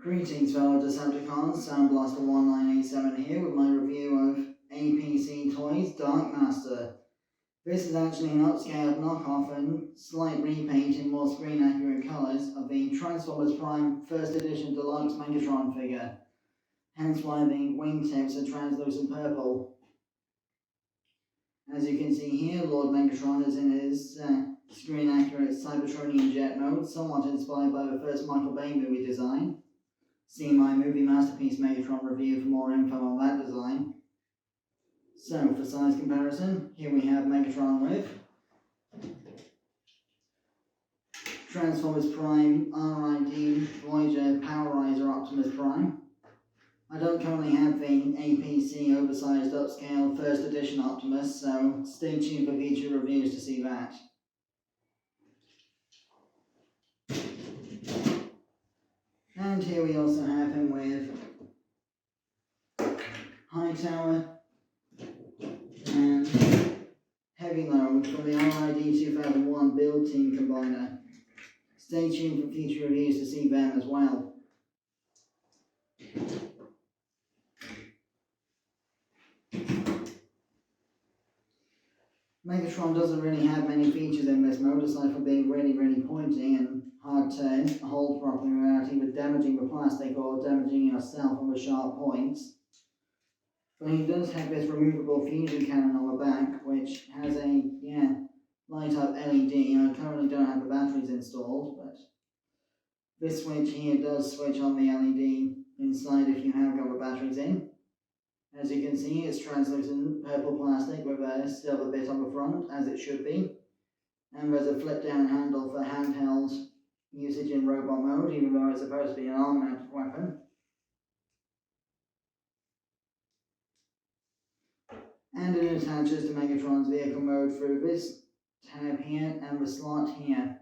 Greetings fellow Decepticons, Soundblaster1987 here with my review of APC Toys Dark Master. This is actually an upscaled knockoff and slight repaint in more screen accurate colours of the Transformers Prime First Edition Deluxe Megatron figure, hence why the wingtips are translucent purple. As you can see here, Lord Megatron is in his screen accurate Cybertronian jet mode, somewhat inspired by the first Michael Bay movie design. See my movie masterpiece Megatron review for more info on that design. So, for size comparison, here we have Megatron with Transformers Prime RID Voyager Powerizer Optimus Prime. I don't currently have the APC oversized upscale first edition Optimus, so stay tuned for future reviews to see that. And here we also have him with Hightower and Heavy Load from the RID 2001 Build Team Combiner. Stay tuned for future reviews to see them as well. Megatron doesn't really have many features in this mode aside from being really pointy and hard to hold properly without either damaging the plastic or damaging yourself on the sharp points. But he does have this removable fusion cannon on the back, which has a light up LED. I currently don't have the batteries installed, but this switch here does switch on the LED inside if you have got the batteries in. As you can see, it's translucent purple plastic with a silver bit on the front, as it should be. And there's a flip down handle for handheld usage in robot mode, even though it's supposed to be an arm mounted weapon. And it attaches to Megatron's vehicle mode through this tab here and the slot here.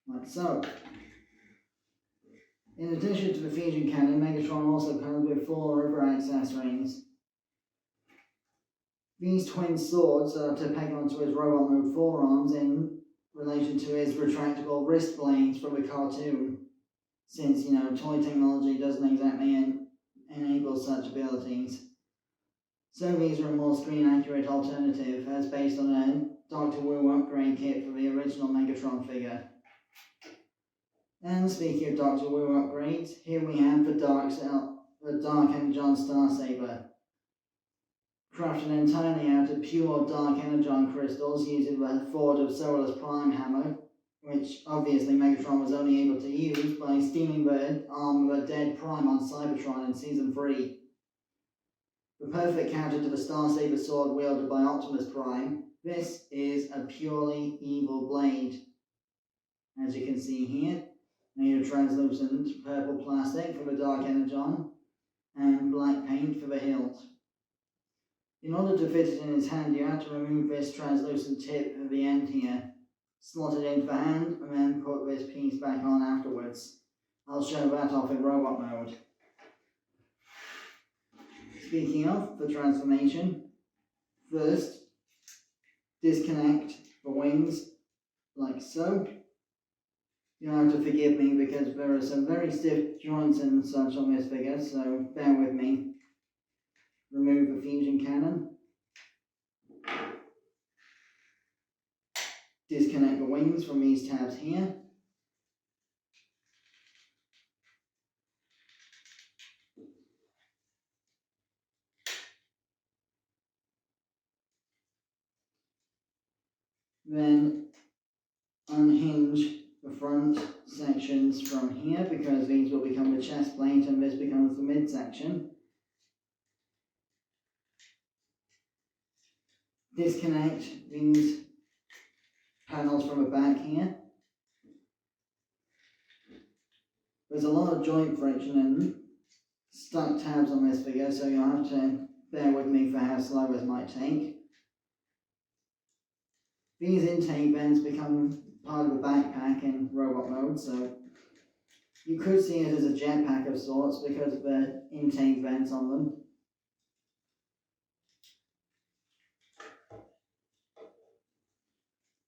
Like so. In addition to the fusion cannon, Megatron also comes with 4 other accessories. These twin swords are to peg onto his robot mode forearms in relation to his retractable wrist blades from the cartoon, since, toy technology doesn't exactly enable such abilities. So these are a more screen accurate alternative, as based on a Dr. Wu upgrade kit for the original Megatron figure. And speaking of Dr. Wu upgrades, here we have the Dark Energon Star Saber. Crafted entirely out of pure Dark Energon crystals using the Ford of Solus Prime hammer, which obviously Megatron was only able to use by stealing the arm of a dead Prime on Cybertron in Season 3. The perfect counter to the Star Saber sword wielded by Optimus Prime, this is a purely evil blade. As you can see here, made of translucent purple plastic for the Dark Energon and black paint for the hilt. In order to fit it in his hand, you have to remove this translucent tip at the end here, slot it into the hand, and then put this piece back on afterwards. I'll show that off in robot mode. Speaking of the transformation, first, disconnect the wings like so. You'll have to forgive me because there are some very stiff joints and such on this figure, so bear with me. Remove the fusion cannon. Disconnect the wings from these tabs here. Then unhinge the front sections from here because these will become the chest plate and this becomes the midsection. Disconnect these panels from the back here. There's a lot of joint friction and stuck tabs on this figure, so you'll have to bear with me for how slow this might take. These intake vents become part of the backpack in robot mode, so you could see it as a jetpack of sorts because of the intake vents on them.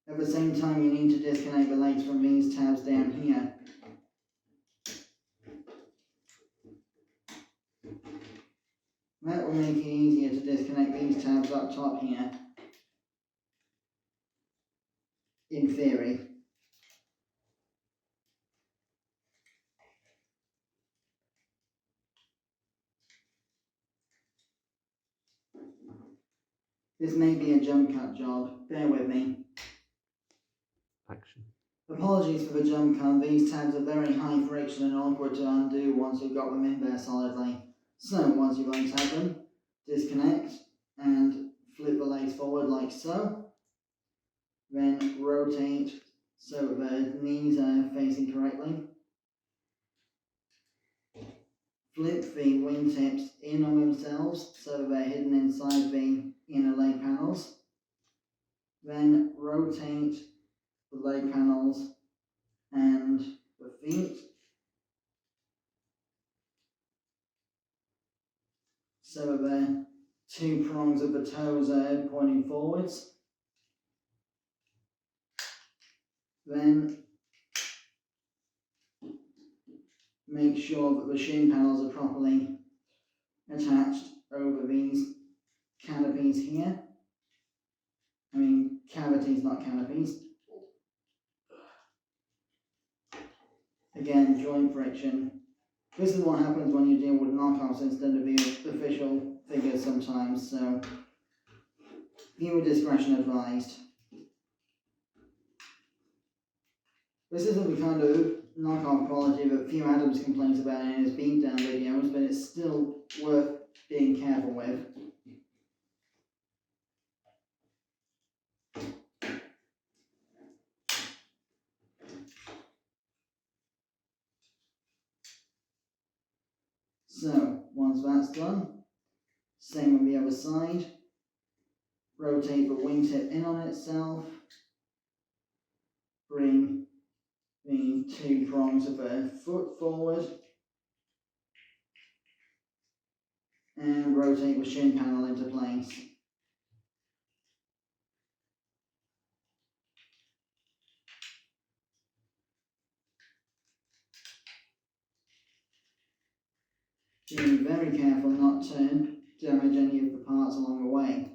At the same time, you need to disconnect the legs from these tabs down here. That will make it easier to disconnect these tabs up top here, in theory. This may be a jump cut job, bear with me. Action. Apologies for the jump cut, these tabs are very high friction and awkward to undo once you've got them in there solidly. So, once you've untabbed them, disconnect and flip the legs forward like so. Then rotate so the knees are facing correctly. Flip the wingtips in on themselves so that they're hidden inside the inner leg panels. Then rotate the leg panels and the feet so that the two prongs of the toes are pointing forwards. Then make sure that the shin panels are properly attached over these canopies here. I mean cavities, not canopies. Again, joint friction. This is what happens when you deal with knockoffs instead of the official figures sometimes, so viewer discretion advised. This isn't the kind of knockoff quality that Few Adams complains about in his beatdown videos, but it's still worth being careful with. So, once that's done, same on the other side. Rotate the wingtip in on itself. Bring the two prongs of the foot forward. And rotate the shin panel into place. Being very careful not to damage any of the parts along the way.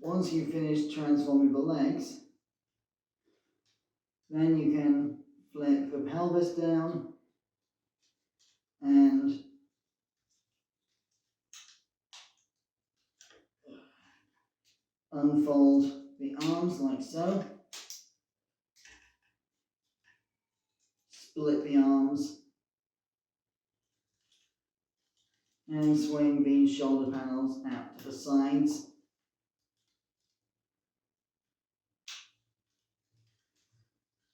Once you've finished transforming the legs, then you can flip the pelvis down and unfold the arms like so. Split the arms and swing these shoulder panels out to the sides.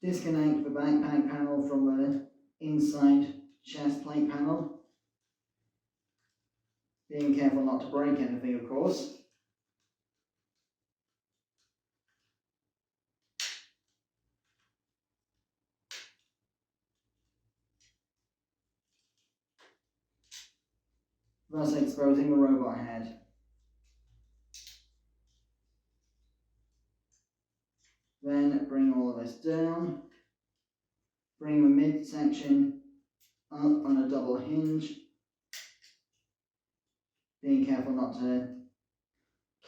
Disconnect the backpack panel from the inside chest plate panel. Being careful not to break anything, of course. Thus exposing the robot head. Then bring all of this down. Bring the midsection up on a double hinge. Being careful not to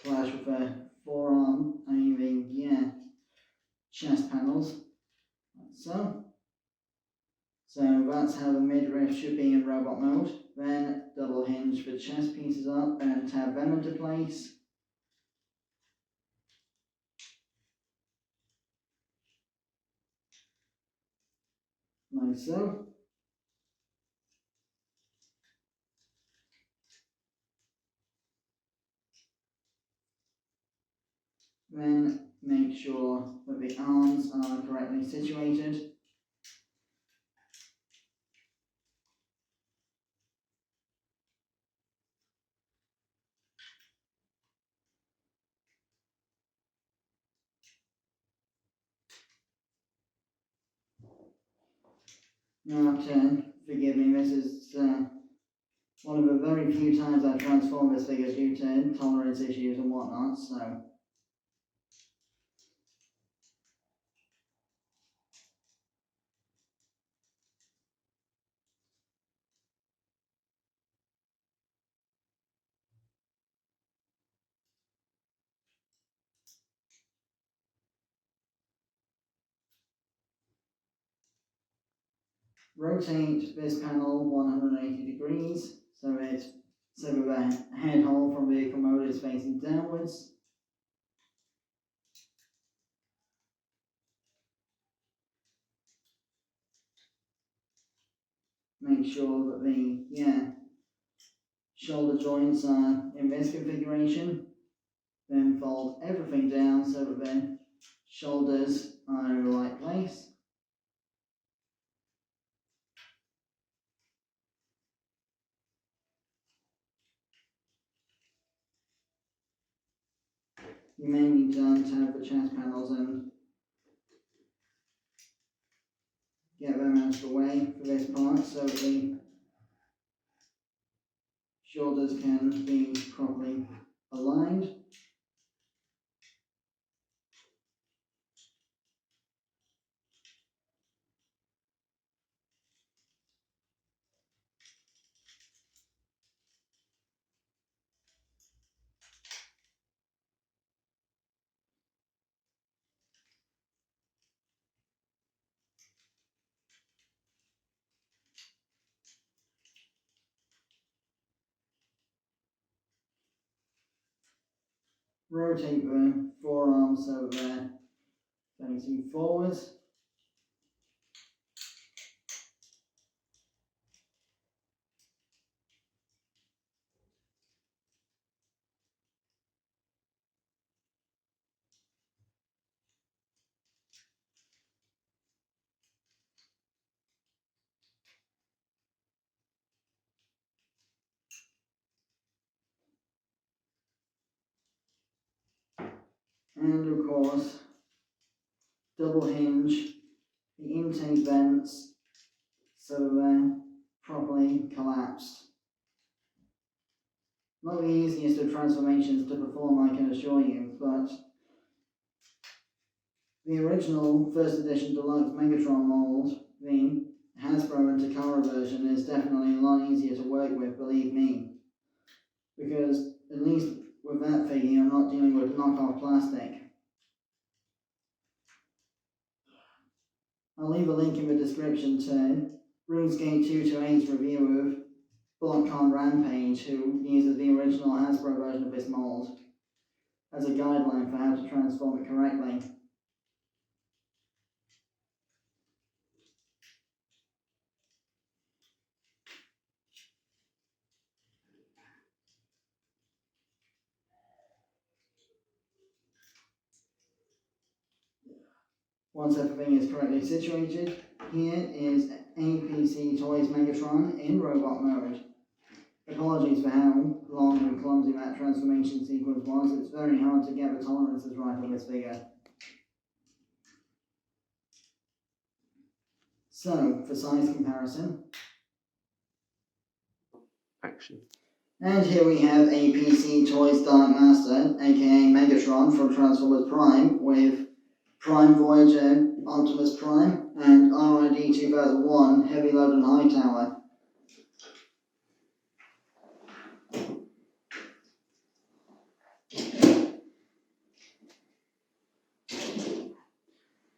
clash with the forearm, chest panels, like so. So that's how the midriff should be in robot mode. Then double hinge the chest pieces up and tab them into place. Like so. Then make sure that the arms are correctly situated. Now, forgive me, this is one of the very few times I've transformed this figure due to tolerance issues and whatnot, so. Rotate this panel 180 degrees so that the head hole from the commode is facing downwards. Make sure that the shoulder joints are in this configuration. Then fold everything down so that the shoulders are in the right place. You may need to have the chest panels and get them out of the way for this part so that the shoulders can be properly aligned. Rotate the forearms so that they're facing forwards. And of course, double hinge the intake vents so that they're properly collapsed. Not the easiest of transformations to perform, I can assure you, but the original first edition deluxe Megatron mold, the Hasbro and Takara version, is definitely a lot easier to work with, believe me. Because at least with that figure, you're not dealing with knockoff plastic. I'll leave a link in the description to RuneScape 228's review of BlockCon Rampage, who uses the original Hasbro version of this mold as a guideline for how to transform it correctly. Once everything is correctly situated, here is APC Toys Megatron in robot mode. Apologies for how long and clumsy that transformation sequence was. It's very hard to get the tolerances right on this figure. So, for size comparison. Action. And here we have APC Toys Dark Master, aka Megatron from Transformers Prime, with Prime Voyager Optimus Prime and RID 2001 Heavy Load and Hightower.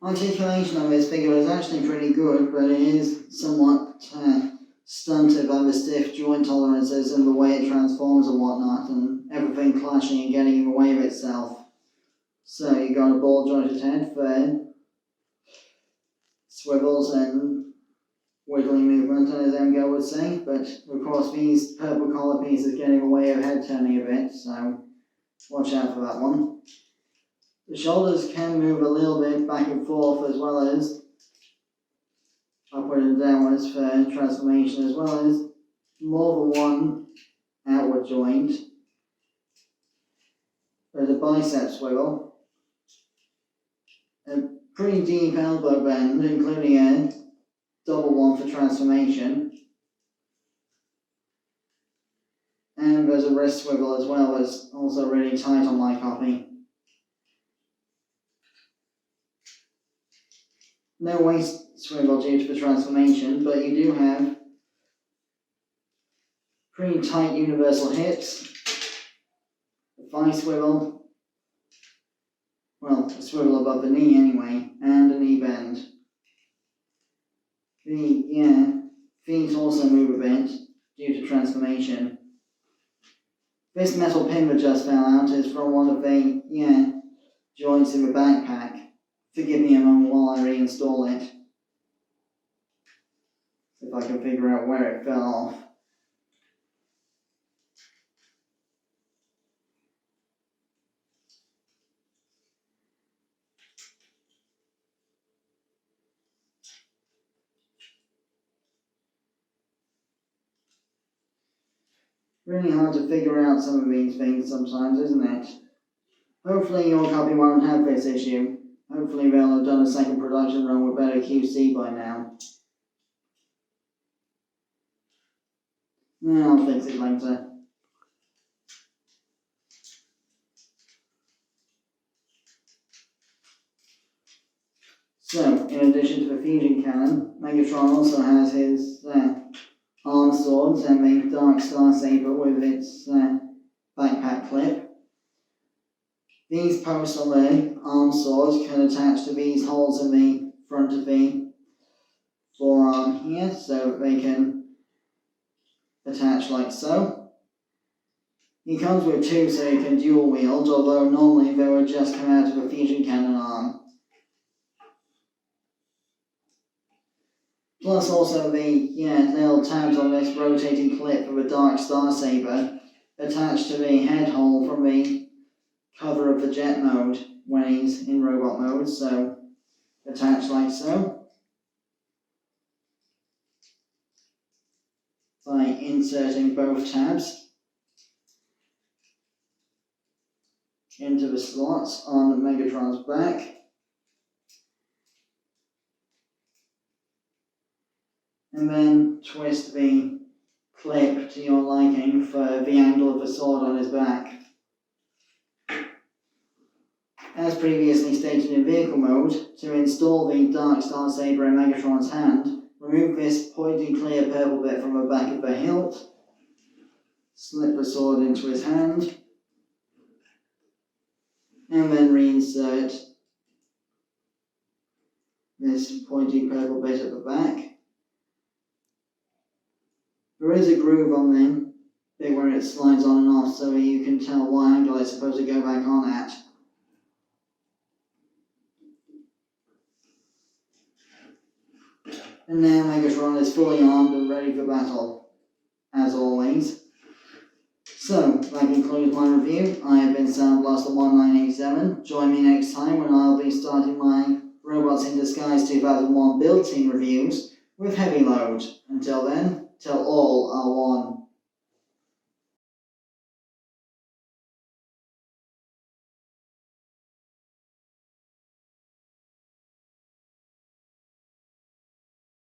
Articulation of this figure is actually pretty good, but it is somewhat stunted by the stiff joint tolerances and the way it transforms and whatnot, and everything clashing and getting in the way of itself. So you got a ball jointed head for swivels and wiggly movement, as Emgo would say, but of course these purple collar pieces get in the way of head turning a bit, so watch out for that one. The shoulders can move a little bit back and forth as well as upward and downwards for transformation, as well as more than one outward joint. There's a bicep swivel, a pretty deep elbow bend, including a double one for transformation, and there's a wrist swivel as well, that's also really tight on my copy. No waist swivel due to the transformation, but you do have pretty tight universal hips, a thigh swivel, well, a swivel above the knee anyway, and a knee bend. The feet also move a bit due to transformation. This metal pin that just fell out is from one of the joints in the backpack. Forgive me a moment while I reinstall it. If I can figure out where it fell off. Really hard to figure out some of these things sometimes, isn't it? Hopefully your copy won't have this issue. Hopefully they'll have done a second production run with better QC by now. I'll fix it later. So, in addition to the fusion cannon, Megatron also has his arm swords and the Dark Star Saber with its backpack clip. These posts on the arm swords can attach to these holes in the front of the forearm here, so that they can attach like so. He comes with two so he can dual wield, although normally they would just come out of a fusion cannon arm. Plus also the little tabs on this rotating clip of a Dark Star Saber attached to the head hole from the cover of the jet mode when he's in robot mode, so attached like so. By inserting both tabs into the slots on Megatron's back. And then twist the clip to your liking for the angle of the sword on his back. As previously stated in vehicle mode, to install the Dark Star Saber in Megatron's hand, remove this pointy clear purple bit from the back of the hilt, slip the sword into his hand, and then reinsert this pointy purple bit at the back. There is a groove on the bit where it slides on and off, so you can tell what angle it's supposed to go back on at. And now Megatron is fully armed and ready for battle, as always. So, that concludes my review. I have been Soundblaster1987. Join me next time when I'll be starting my Robots in Disguise 2001 build scene reviews with Heavy Load. Until then, till all are one.